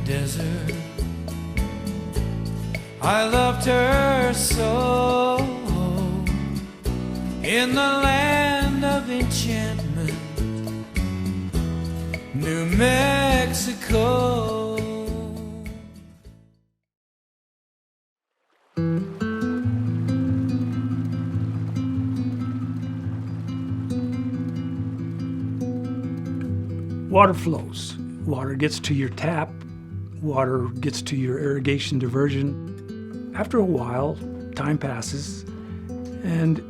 desert. I loved her so, in the land of enchantment, New Mexico. Water flows. Water gets to your tap. Water gets to your irrigation diversion. After a while, time passes, and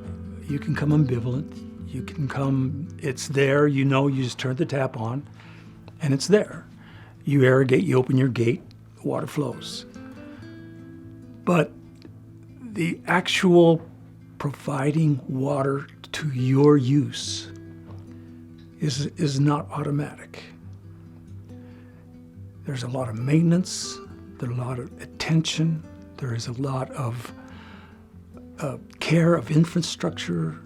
you can come ambivalent. You can come, it's there, you know, you just turn the tap on, and it's there. You irrigate, you open your gate, water flows. But the actual providing water to your use is not automatic. There's a lot of maintenance, there's a lot of attention, there is a lot of care of infrastructure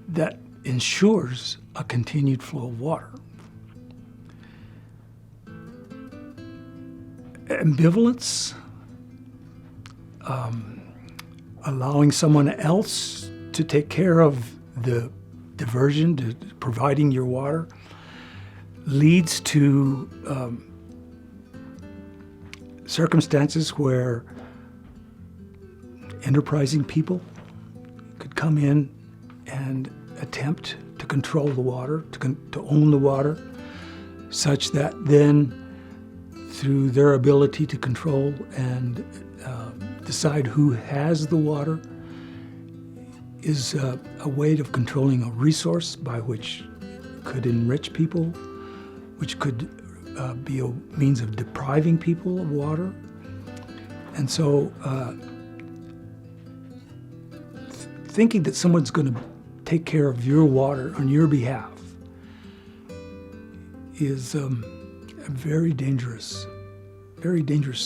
that ensures a continued flow of water. Ambivalence, allowing someone else to take care of the diversion, to providing your water, leads to circumstances where enterprising people could come in and attempt to control the water, to own the water, such that then through their ability to control and decide who has the water is a way of controlling a resource by which could enrich people, which could be a means of depriving people of water. And so thinking that someone's going to take care of your water on your behalf is a very dangerous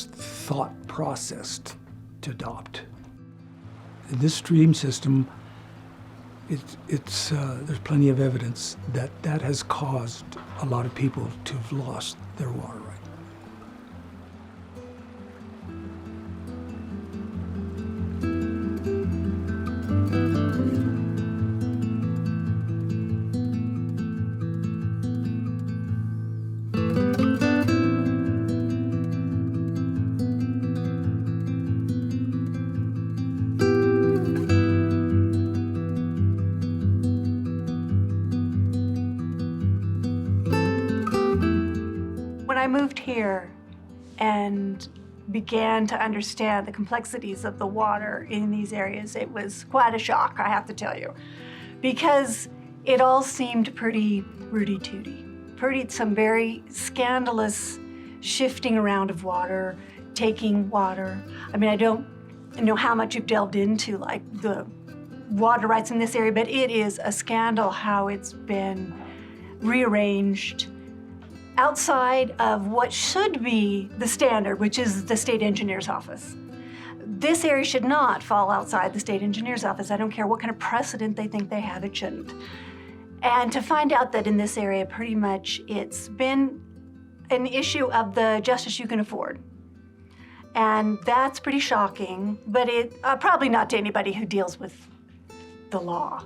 thought process to adopt. In this stream system, there's plenty of evidence that that has caused a lot of people to have lost their water right. When I moved here and began to understand the complexities of the water in these areas, it was quite a shock, I have to tell you, because it all seemed pretty rooty-tooty, some very scandalous shifting around of water, taking water. I mean, I don't know how much you've delved into like the water rights in this area, but it is a scandal how it's been rearranged outside of what should be the standard, which is the state engineer's office. This area should not fall outside the state engineer's office. I don't care what kind of precedent they think they have, it shouldn't. And to find out that in this area, pretty much it's been an issue of the justice you can afford. And that's pretty shocking, but it probably not to anybody who deals with the law.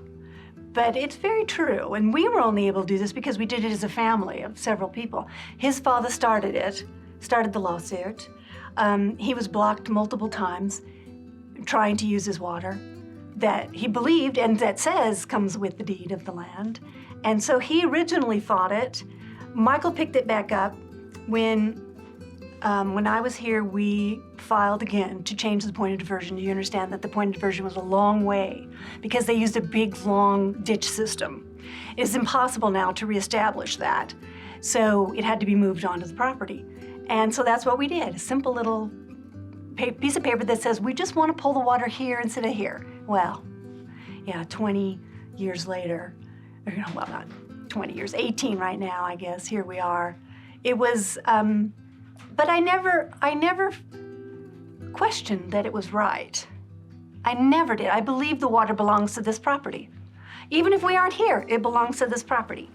But it's very true, and we were only able to do this because we did it as a family of several people. His father started the lawsuit. He was blocked multiple times trying to use his water that he believed and that says comes with the deed of the land. And so he originally fought it. Michael picked it back up when I was here, we filed again to change the point of diversion. You understand that the point of diversion was a long way because they used a big, long ditch system. It's impossible now to reestablish that. So it had to be moved onto the property. And so that's what we did, a simple little piece of paper that says, we just want to pull the water here instead of here. Well, yeah, 20 years later, well, not 20 years, 18 right now, I guess, here we are. It was, but I never questioned that it was right. I never did. I believe the water belongs to this property. Even if we aren't here, it belongs to this property.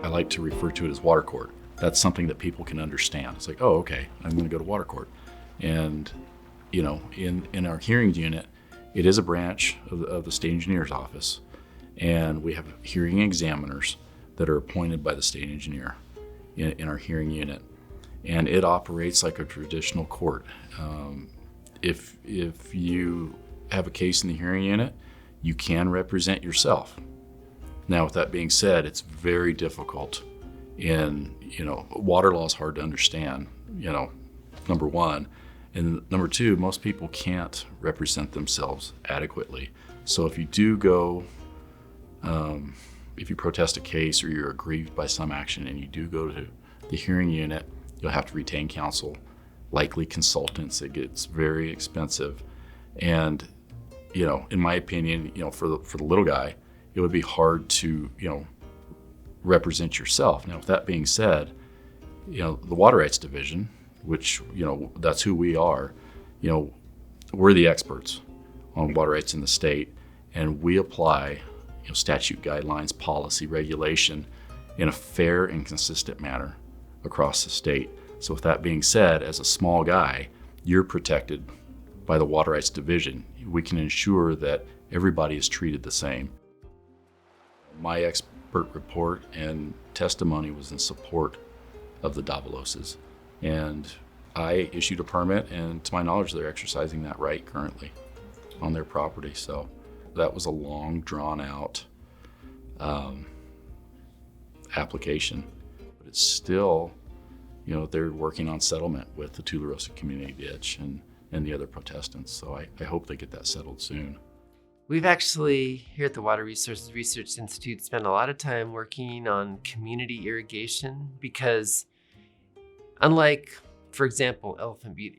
I like to refer to it as water court. That's something that people can understand. It's like, oh, okay, I'm going to go to water court. And, you know, in our hearings unit, it is a branch of the state engineer's office. And we have hearing examiners that are appointed by the state engineer in our hearing unit. And it operates like a traditional court. If you have a case in the hearing unit, you can represent yourself. Now, with that being said, it's very difficult. Water law is hard to understand, number one. And number two, most people can't represent themselves adequately. So if you do go, if you protest a case or you're aggrieved by some action and you do go to the hearing unit, you'll have to retain counsel, likely consultants. It gets very expensive. And, in my opinion, for the little guy, it would be hard to, represent yourself. Now, with that being said, the Water Rights Division, which, that's who we are, we're the experts on water rights in the state, and we apply, statute guidelines, policy, regulation in a fair and consistent manner across the state. So with that being said, as a small guy, you're protected by the Water Rights Division. We can ensure that everybody is treated the same. My expert report and testimony was in support of the Davaloses. And I issued a permit, and to my knowledge, they're exercising that right currently on their property. So that was a long, drawn-out application. But it's still, they're working on settlement with the Tularosa Community Ditch and the other protestants. So I hope they get that settled soon. We've actually, here at the Water Resources Research Institute, spent a lot of time working on community irrigation because unlike, for example, Elephant Butte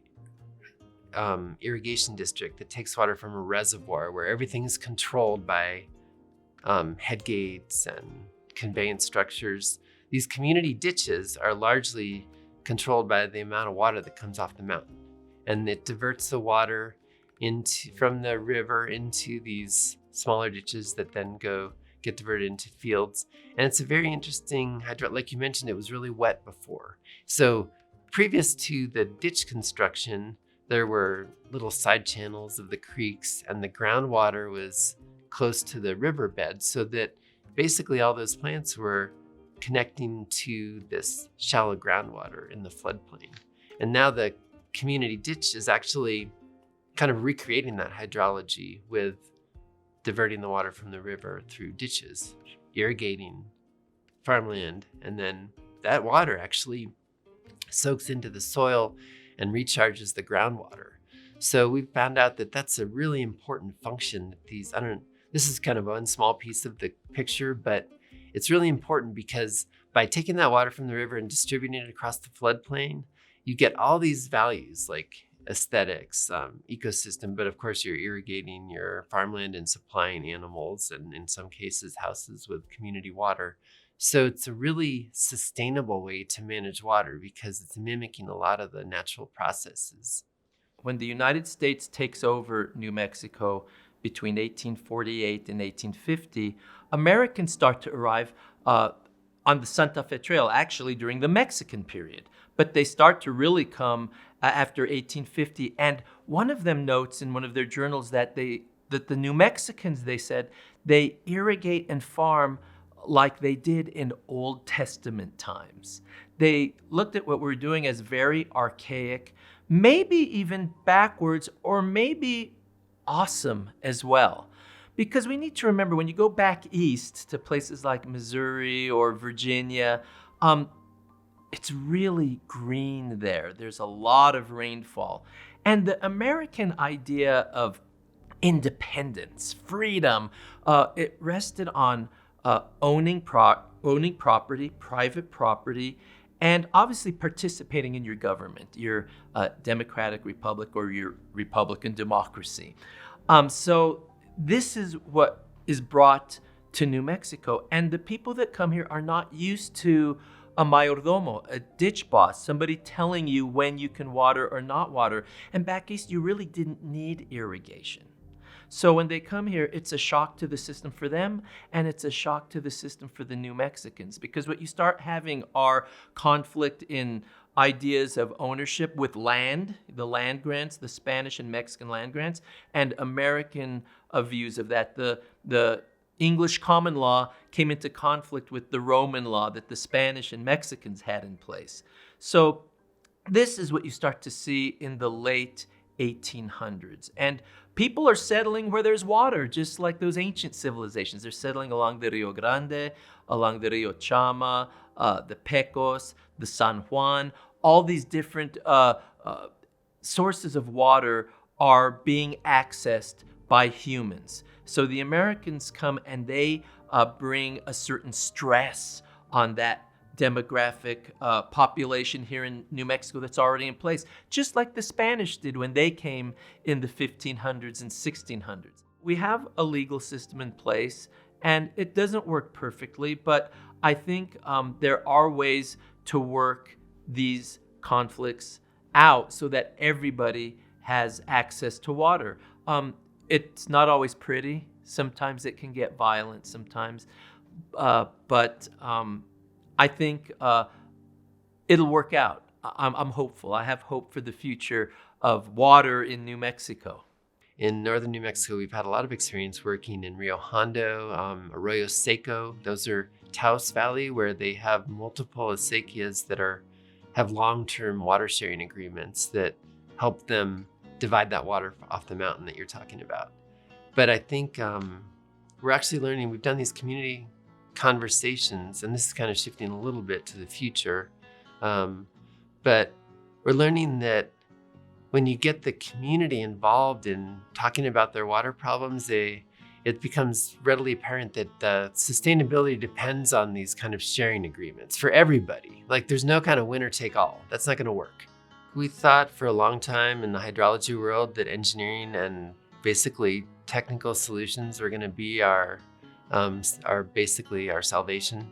irrigation district that takes water from a reservoir where everything is controlled by head gates and conveyance structures, these community ditches are largely controlled by the amount of water that comes off the mountain. And it diverts the water from the river into these smaller ditches that then get diverted into fields. And it's a very interesting like you mentioned, it was really wet before. So previous to the ditch construction, there were little side channels of the creeks, and the groundwater was close to the riverbed, so that basically all those plants were connecting to this shallow groundwater in the floodplain. And now the community ditch is actually kind of recreating that hydrology with diverting the water from the river through ditches, irrigating farmland, and then that water actually soaks into the soil and recharges the groundwater. So we found out that that's a really important function that this is kind of one small piece of the picture, but it's really important because by taking that water from the river and distributing it across the floodplain, you get all these values like aesthetics, ecosystem, but of course you're irrigating your farmland and supplying animals and in some cases houses with community water. So it's a really sustainable way to manage water because it's mimicking a lot of the natural processes. When the United States takes over New Mexico between 1848 and 1850, Americans start to arrive on the Santa Fe Trail, actually during the Mexican period. But they start to really come after 1850. And one of them notes in one of their journals that the New Mexicans, they said, they irrigate and farm like they did in Old Testament times. They looked at what we're doing as very archaic, maybe even backwards, or maybe awesome as well. Because we need to remember, when you go back east to places like Missouri or Virginia, it's really green there. There's a lot of rainfall. And the American idea of independence, freedom, it rested on owning property, private property, and obviously participating in your government, your democratic republic or your Republican democracy. So this is what is brought to New Mexico. And the people that come here are not used to a mayordomo, a ditch boss, somebody telling you when you can water or not water. And back east, you really didn't need irrigation. So when they come here, it's a shock to the system for them, and it's a shock to the system for the New Mexicans, because what you start having are conflict in ideas of ownership with land, the land grants, the Spanish and Mexican land grants, and American views of that. The English common law came into conflict with the Roman law that the Spanish and Mexicans had in place. So this is what you start to see in the late 1800s. And people are settling where there's water, just like those ancient civilizations. They're settling along the Rio Grande, along the Rio Chama, the Pecos, the San Juan. All these different sources of water are being accessed by humans. So the Americans come and they bring a certain stress on that demographic population here in New Mexico that's already in place, just like the Spanish did when they came in the 1500s and 1600s. We have a legal system in place, and it doesn't work perfectly, but I think there are ways to work these conflicts out so that everybody has access to water. It's not always pretty. Sometimes it can get violent sometimes, but I think it'll work out. I'm hopeful. I have hope for the future of water in New Mexico. In northern New Mexico, we've had a lot of experience working in Rio Hondo, Arroyo Seco. Those are Taos Valley, where they have multiple acequias that have long-term water sharing agreements that help them divide that water off the mountain that you're talking about. But I think we're actually learning, we've done these community conversations, and this is kind of shifting a little bit to the future, but we're learning that when you get the community involved in talking about their water problems, it becomes readily apparent that sustainability depends on these kind of sharing agreements for everybody. Like there's no kind of winner take all. That's not going to work. We thought for a long time in the hydrology world that engineering and basically technical solutions were going to be our basically our salvation.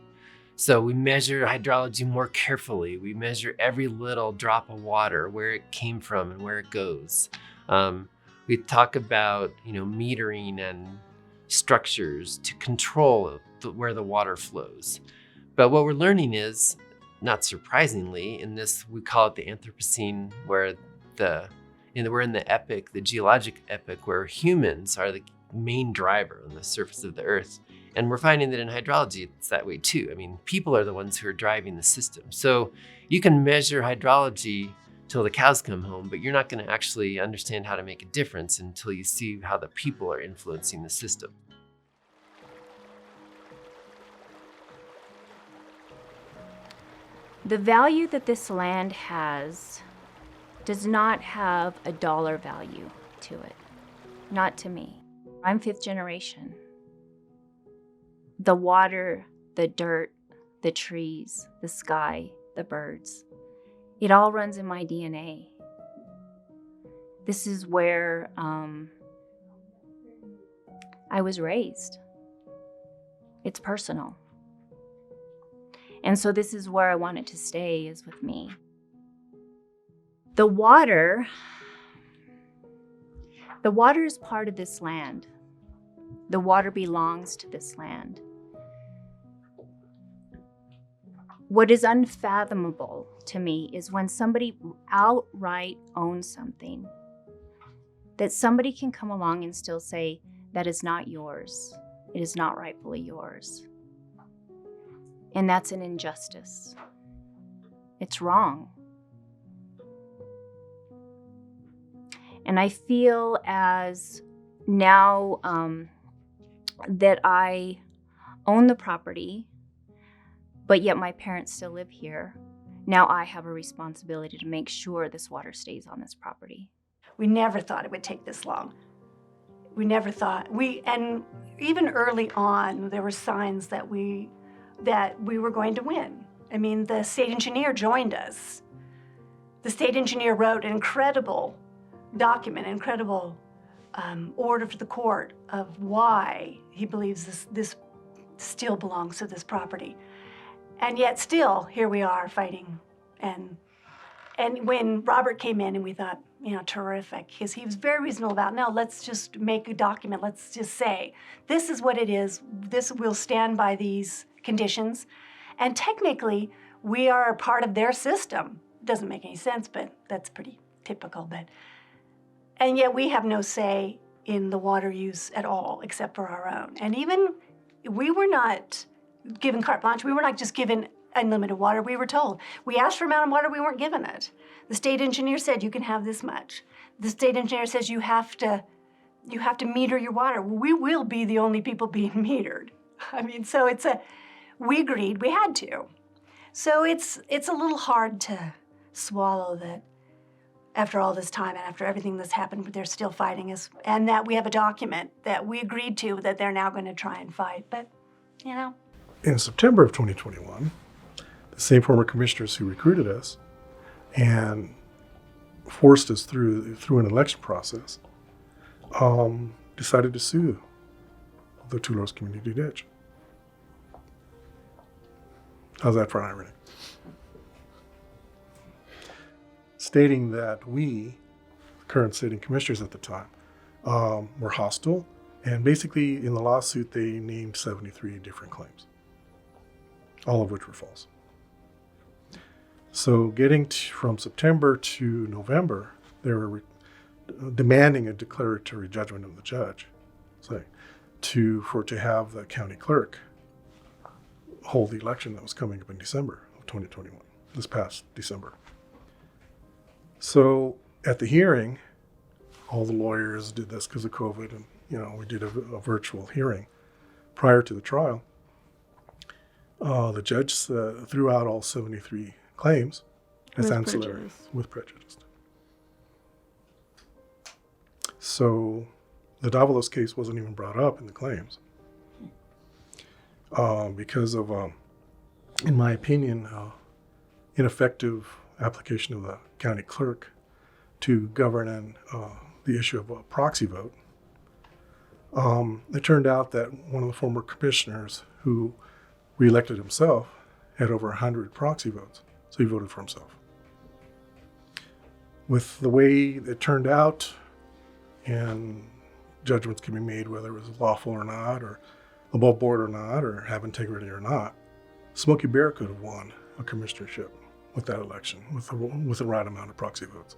So we measure hydrology more carefully. We measure every little drop of water, where it came from and where it goes. We talk about, metering and structures to control where the water flows. But what we're learning is, not surprisingly, in this, we call it the Anthropocene, where we're in the epoch, the geologic epoch, where humans are the main driver on the surface of the earth. And we're finding that in hydrology, it's that way too. I mean, people are the ones who are driving the system. So you can measure hydrology till the cows come home, but you're not going to actually understand how to make a difference until you see how the people are influencing the system. The value that this land has does not have a dollar value to it. Not to me. I'm 5th generation. The water, the dirt, the trees, the sky, the birds, it all runs in my DNA. This is where I was raised. It's personal. And so this is where I want it to stay, is with me. The water is part of this land. The water belongs to this land. What is unfathomable to me is when somebody outright owns something, that somebody can come along and still say, that is not yours. It is not rightfully yours. And that's an injustice. It's wrong. And I feel as now that I own the property, but yet my parents still live here, now I have a responsibility to make sure this water stays on this property. We never thought it would take this long. We never thought. And even early on, there were signs that we were going to win. I mean, the state engineer joined us. The state engineer wrote an incredible document, incredible order to the court of why he believes this still belongs to this property. And yet still, here we are fighting. And when Robert came in and we thought, terrific, because he was very reasonable about, no, let's just make a document. Let's just say, this is what it is. This will stand by these conditions. And technically, we are a part of their system. Doesn't make any sense, but that's pretty typical. And yet we have no say in the water use at all, except for our own. And even we were not given carte blanche. We were not just given unlimited water. We were told. We asked for amount of water, we weren't given it. The state engineer said you can have this much. The state engineer says you have to meter your water. Well, we will be the only people being metered. I mean, so we agreed, we had to. So it's a little hard to swallow that after all this time and after everything that's happened, they're still fighting us, and that we have a document that we agreed to that they're now going to try and fight. But, In September of 2021, the same former commissioners who recruited us and forced us through an election process decided to sue the Tularosa Community Ditch. How's that for irony? Stating that we, the current sitting commissioners at the time, were hostile, and basically in the lawsuit they named 73 different claims, all of which were false. So getting from September to November, they were demanding a declaratory judgment of the judge, to have the county clerk hold the election that was coming up in December of 2021, this past December. So at the hearing, all the lawyers did this because of COVID, and we did a virtual hearing prior to the trial. The judge threw out all 73 claims as ancillary with prejudice. So the Davalos case wasn't even brought up in the claims because of, in my opinion, ineffective application of the county clerk to govern the issue of a proxy vote. It turned out that one of the former commissioners who reelected himself had over 100 proxy votes, so he voted for himself. With the way it turned out, and judgments can be made whether it was lawful or not, or above board or not, or have integrity or not, Smokey Bear could have won a commissionership with that election, with the right amount of proxy votes.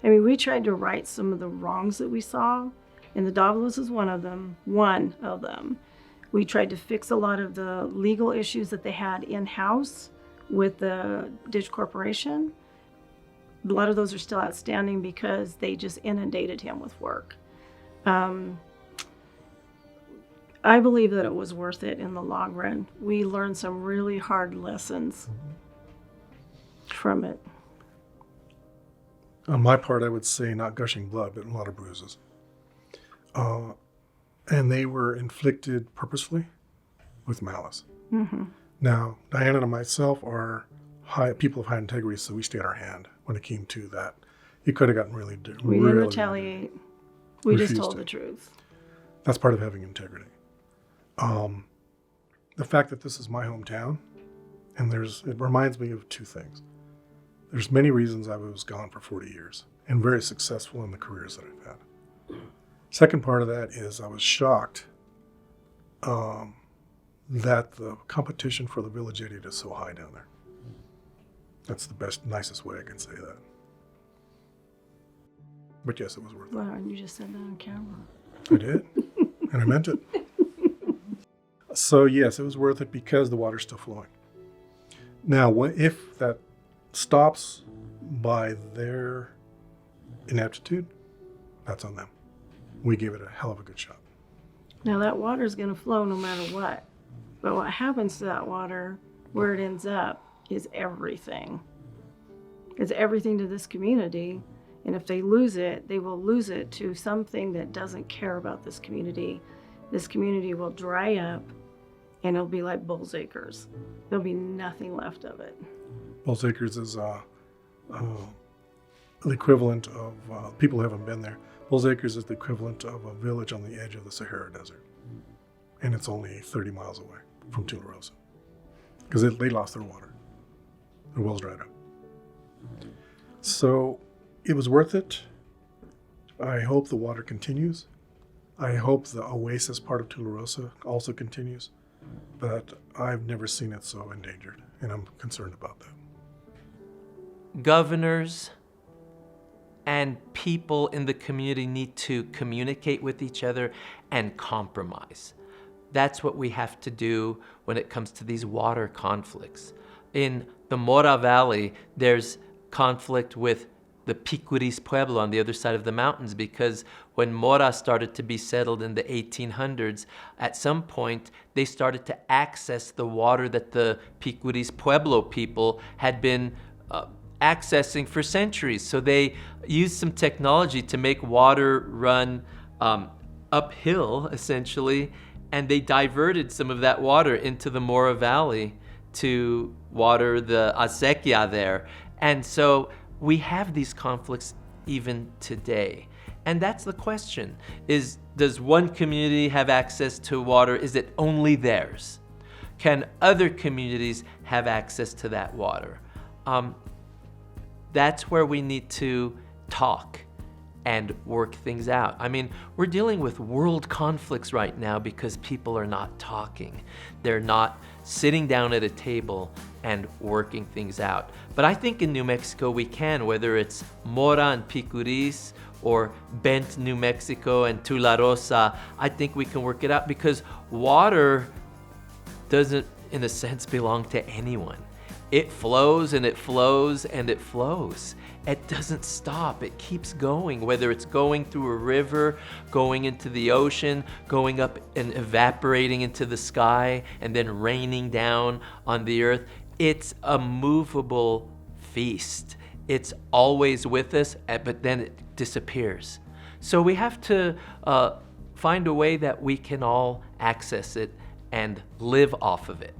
I mean, we tried to right some of the wrongs that we saw, and the Davalos is one of them. We tried to fix a lot of the legal issues that they had in-house with the Ditch Corporation. A lot of those are still outstanding because they just inundated him with work. I believe that it was worth it in the long run. We learned some really hard lessons from it. On my part, I would say not gushing blood, but a lot of bruises. And they were inflicted purposefully with malice. Mm-hmm. Now, Diana and myself are people of high integrity, so we stayed our hand when it came to that. It could have gotten really We didn't retaliate. We just told the truth. That's part of having integrity. The fact that this is my hometown, and it reminds me of two things. There's many reasons I was gone for 40 years and very successful in the careers that I've had. Second part of that is I was shocked that the competition for the village idiot is so high down there. That's the nicest way I can say that. But yes, it was worth it. Well, and you just said that on camera. I did, and I meant it. So yes, it was worth it because the water's still flowing. Now, if that stops by their ineptitude, that's on them. We gave it a hell of a good shot. Now that water is going to flow no matter what. But what happens to that water, where it ends up, is everything. It's everything to this community. And if they lose it, they will lose it to something that doesn't care about this community. This community will dry up and it'll be like Bulls Acres. There'll be nothing left of it. Bulls Acres is the equivalent of, people who haven't been there, Bulls Acres is the equivalent of a village on the edge of the Sahara Desert. And it's only 30 miles away from Tularosa. Because they lost their water. Their wells dried up. So it was worth it. I hope the water continues. I hope the oasis part of Tularosa also continues, but I've never seen it so endangered, and I'm concerned about that. Governors and people in the community need to communicate with each other and compromise. That's what we have to do when it comes to these water conflicts. In the Mora Valley, there's conflict with the Picuris Pueblo on the other side of the mountains, because when Mora started to be settled in the 1800s, at some point they started to access the water that the Picuris Pueblo people had been accessing for centuries. So they used some technology to make water run uphill, essentially, and they diverted some of that water into the Mora Valley to water the acequia there. And so we have these conflicts even today. And that's the question, is does one community have access to water? Is it only theirs? Can other communities have access to that water? That's where we need to talk and work things out. I mean, we're dealing with world conflicts right now because people are not talking. They're not sitting down at a table and working things out. But I think in New Mexico we can, whether it's Mora and Picuris or Bent, New Mexico and Tularosa, I think we can work it out, because water doesn't, in a sense, belong to anyone. It flows and it flows and it flows. It doesn't stop. It keeps going, whether it's going through a river, going into the ocean, going up and evaporating into the sky, and then raining down on the earth. It's a movable feast. It's always with us, but then it disappears. So we have to find a way that we can all access it and live off of it.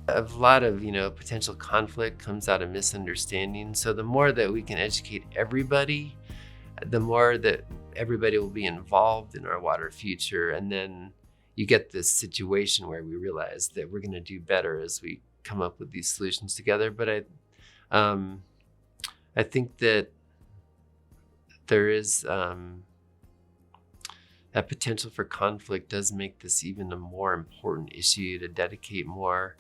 A lot of, potential conflict comes out of misunderstanding. So the more that we can educate everybody, the more that everybody will be involved in our water future. And then you get this situation where we realize that we're going to do better as we come up with these solutions together. But I think that there is that potential for conflict does make this even a more important issue, to dedicate more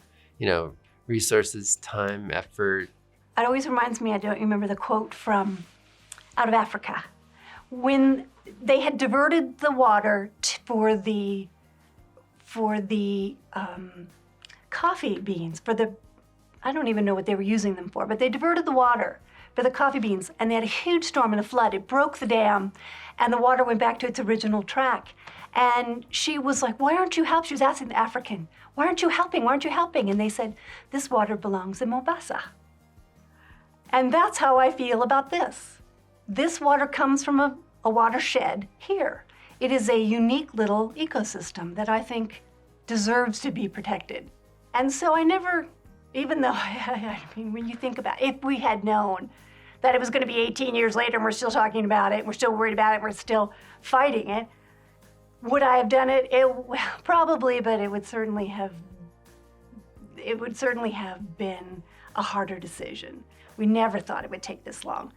resources, time, effort. It always reminds me, I don't remember the quote from out of Africa, when they had diverted the water for the coffee beans, I don't even know what they were using them for, but they diverted the water for the coffee beans, and they had a huge storm and a flood. It broke the dam, and the water went back to its original track. And she was like, why aren't you helping? She was asking the African, why aren't you helping? Why aren't you helping? And they said, this water belongs in Mombasa. And that's how I feel about this. This water comes from a watershed here. It is a unique little ecosystem that I think deserves to be protected. And so I never, even though, when you think about it, if we had known that it was going to be 18 years later and we're still talking about it, we're still worried about it, we're still fighting it, would I have done it? Probably, but it would certainly have been a harder decision. We never thought it would take this long.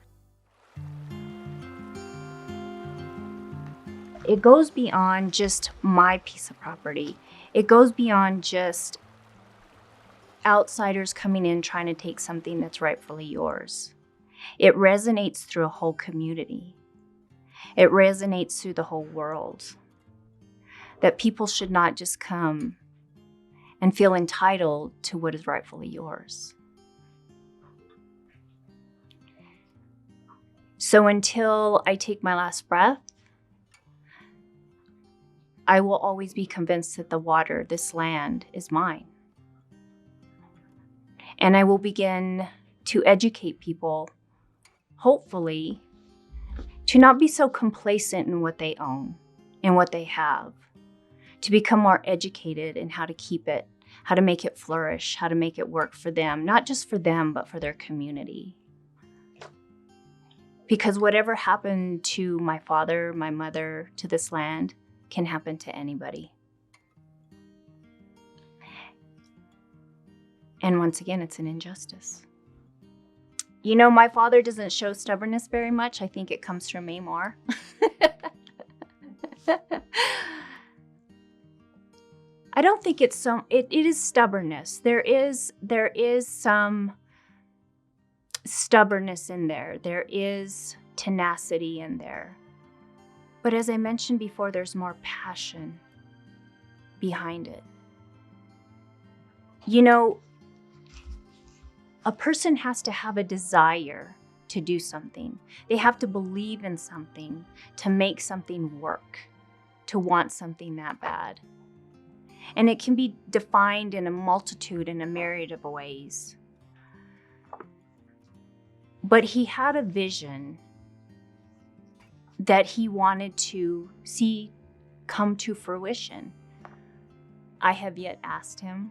It goes beyond just my piece of property. It goes beyond just outsiders coming in trying to take something that's rightfully yours. It resonates through a whole community. It resonates through the whole world. That people should not just come and feel entitled to what is rightfully yours. So until I take my last breath, I will always be convinced that the water, this land, is mine. And I will begin to educate people, hopefully, to not be so complacent in what they own and what they have, to become more educated in how to keep it, how to make it flourish, how to make it work for them, not just for them, but for their community. Because whatever happened to my father, my mother, to this land, can happen to anybody. And once again, it's an injustice. My father doesn't show stubbornness very much. I think it comes from me more. I don't think it's it is stubbornness. There is some stubbornness in there. There is tenacity in there. But as I mentioned before, there's more passion behind it. You know, a person has to have a desire to do something. They have to believe in something, to make something work, to want something that bad. And it can be defined in a multitude, in a myriad of ways. But he had a vision that he wanted to see come to fruition. I have yet asked him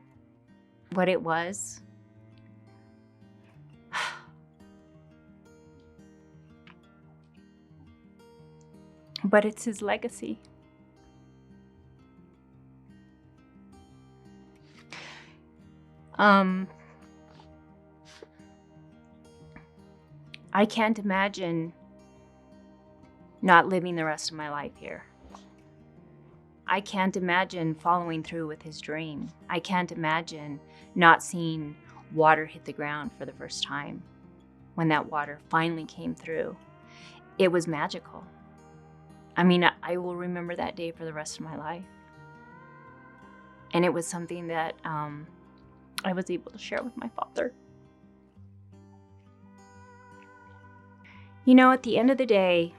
what it was. But it's his legacy. I can't imagine not living the rest of my life here. I can't imagine following through with his dream. I can't imagine not seeing water hit the ground for the first time. When that water finally came through, it was magical. I mean, I will remember that day for the rest of my life. And it was something that I was able to share with my father. You know, at the end of the day,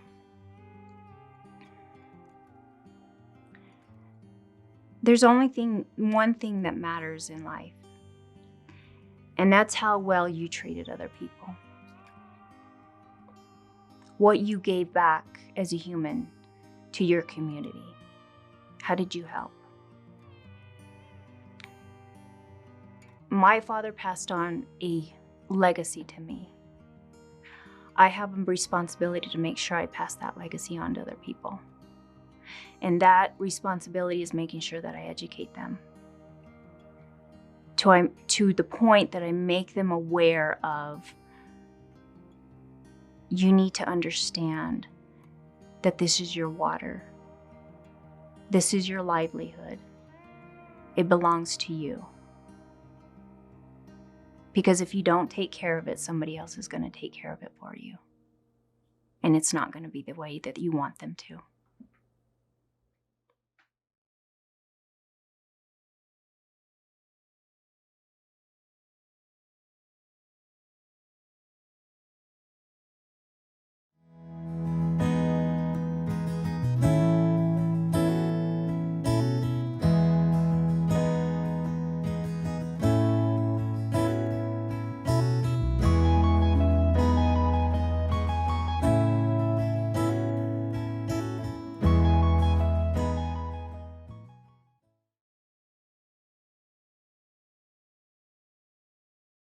there's only one thing that matters in life, and that's how well you treated other people. What you gave back as a human to your community. How did you help? My father passed on a legacy to me. I have a responsibility to make sure I pass that legacy on to other people. And that responsibility is making sure that I educate them to the point that I make them aware of, you need to understand that this is your water. This is your livelihood. It belongs to you. Because if you don't take care of it, somebody else is going to take care of it for you. And it's not going to be the way that you want them to.